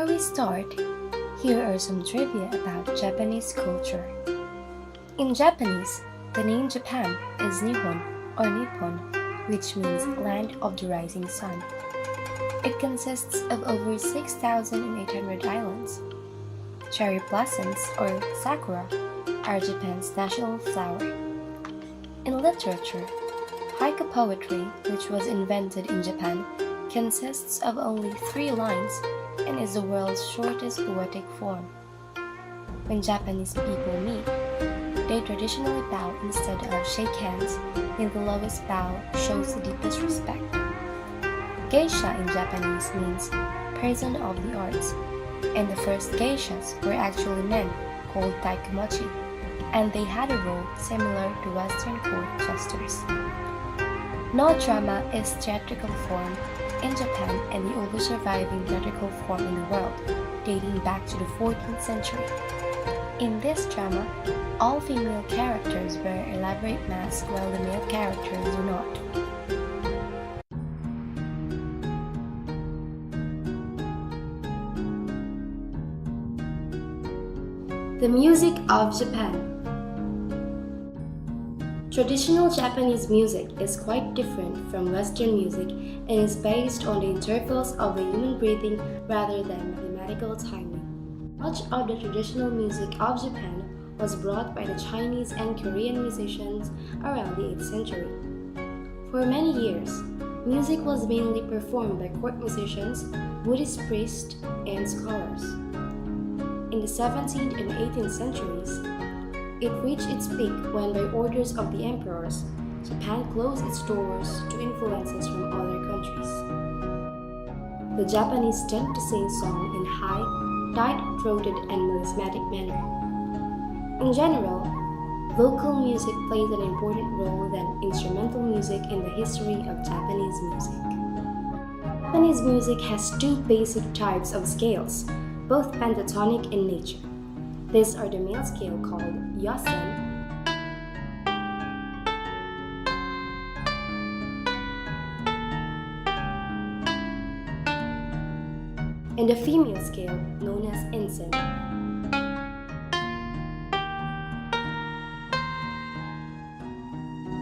Before we start, here are some trivia about Japanese culture. In Japanese, the name Japan is Nihon or Nippon, which means land of the rising sun. It consists of over 6,800 islands. Cherry blossoms, or sakura, are Japan's national flower. In literature, haiku poetry, which was invented in Japan, consists of only 3 lines and is the world's shortest poetic form. When Japanese people meet, they traditionally bow instead of shake hands, and the lowest bow shows the deepest respect. Geisha in Japanese means person of the arts, and the first geishas were actually men called taikumochi, and they had a role similar to Western court jesters. No drama is theatrical form in Japan and the oldest surviving theatrical form in the world, dating back to the 14th century. In this drama, all female characters wear elaborate masks while the male characters do not. The music of Japan. Traditional Japanese music is quite different from Western music and is based on the intervals of the human breathing rather than mathematical timing. Much of the traditional music of Japan was brought by the Chinese and Korean musicians around the 8th century. For many years, music was mainly performed by court musicians, Buddhist priests, and scholars. In the 17th and 18th centuries, it reached its peak when, by orders of the emperors, Japan closed its doors to influences from other countries. The Japanese tend to sing songs in high, tight-throated and melismatic manner. In general, vocal music plays an important role than instrumental music in the history of Japanese music. Japanese music has 2 basic types of scales, both pentatonic in nature. These are the male scale called Yosen and the female scale known as Insen.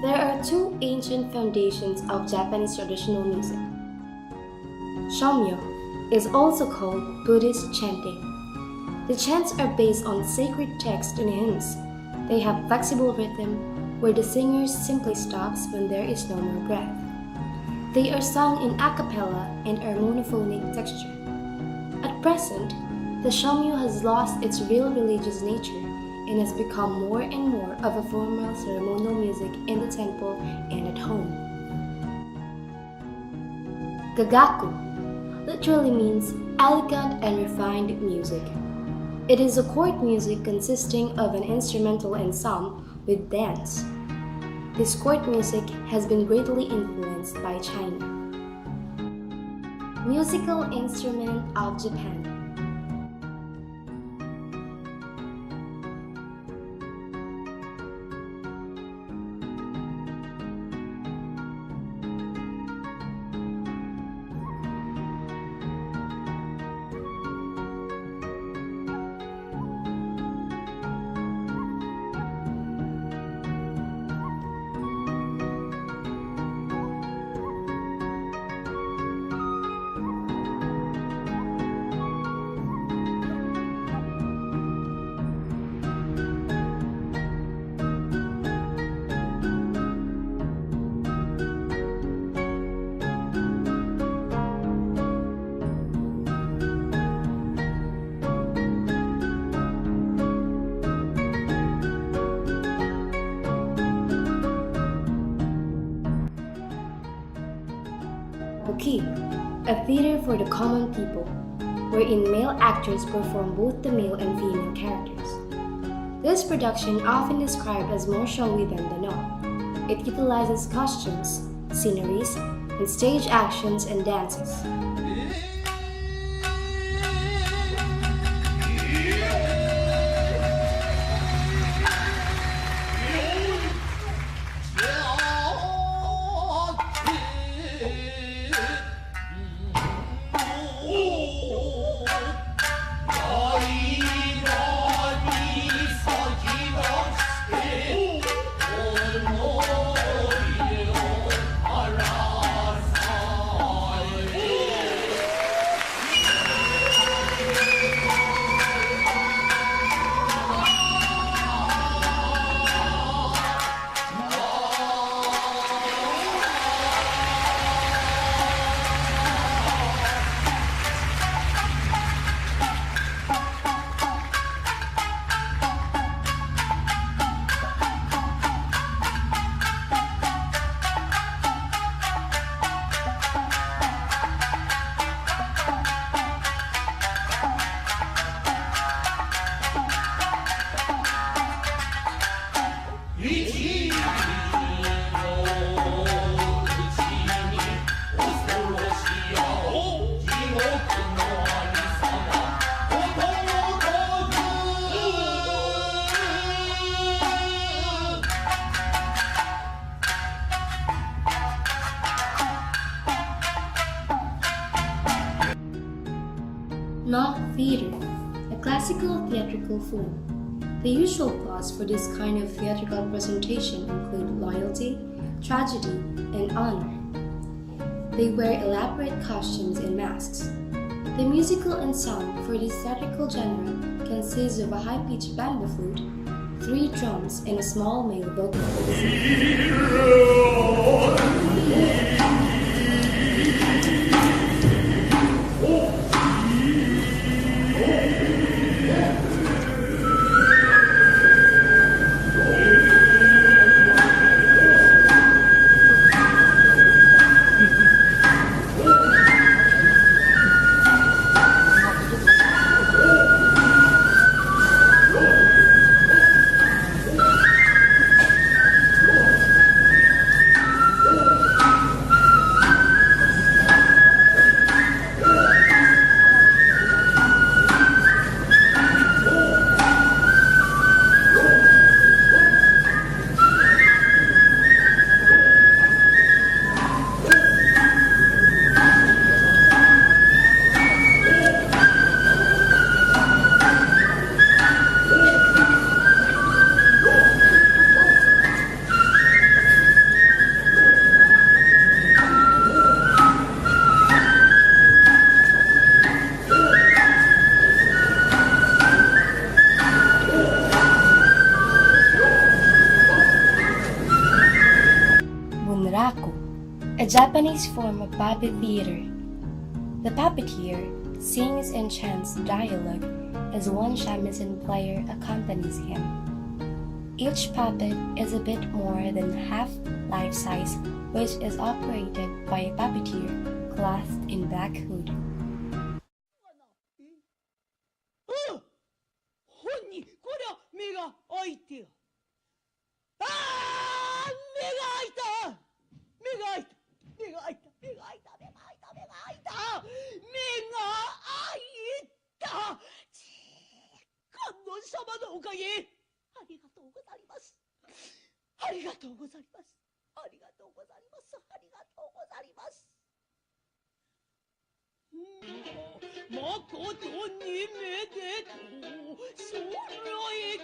There are 2 ancient foundations of Japanese traditional music. Shomyo is also called Buddhist chanting. The chants are based on sacred texts and hymns. They have flexible rhythm where the singer simply stops when there is no more breath. They are sung in a cappella and are monophonic texture. At present, the Shomyo has lost its real religious nature and has become more and more of a formal ceremonial music in the temple and at home. Gagaku literally means elegant and refined music. It is a court music consisting of an instrumental ensemble with dance. This court music has been greatly influenced by China. Musical instrument of Japan. Kabuki, a theater for the common people, wherein male actors perform both the male and female characters. This production, often described as more showy than the no, it utilizes costumes, sceneries, and stage actions and dances. Theater, a classical theatrical form. The usual plots for this kind of theatrical presentation include loyalty, tragedy, and honor. They wear elaborate costumes and masks. The musical ensemble for this theatrical genre consists of a high-pitched bamboo flute, 3 drums, and a small male vocalist. Bunraku, a Japanese form of puppet theater. The puppeteer sings and chants dialogue as one shamisen player accompanies him. Each puppet is a bit more than half life-size, which is operated by a puppeteer clothed in black hood. 本にこりゃ目が開いてよ。目が開いた目が開いた目が開いた目が開いた目が開いた目が開いた目が開いた観音様のおかげありがとうございますありがとうございますありがとうございますありがとうございますまことにめでとうそろえ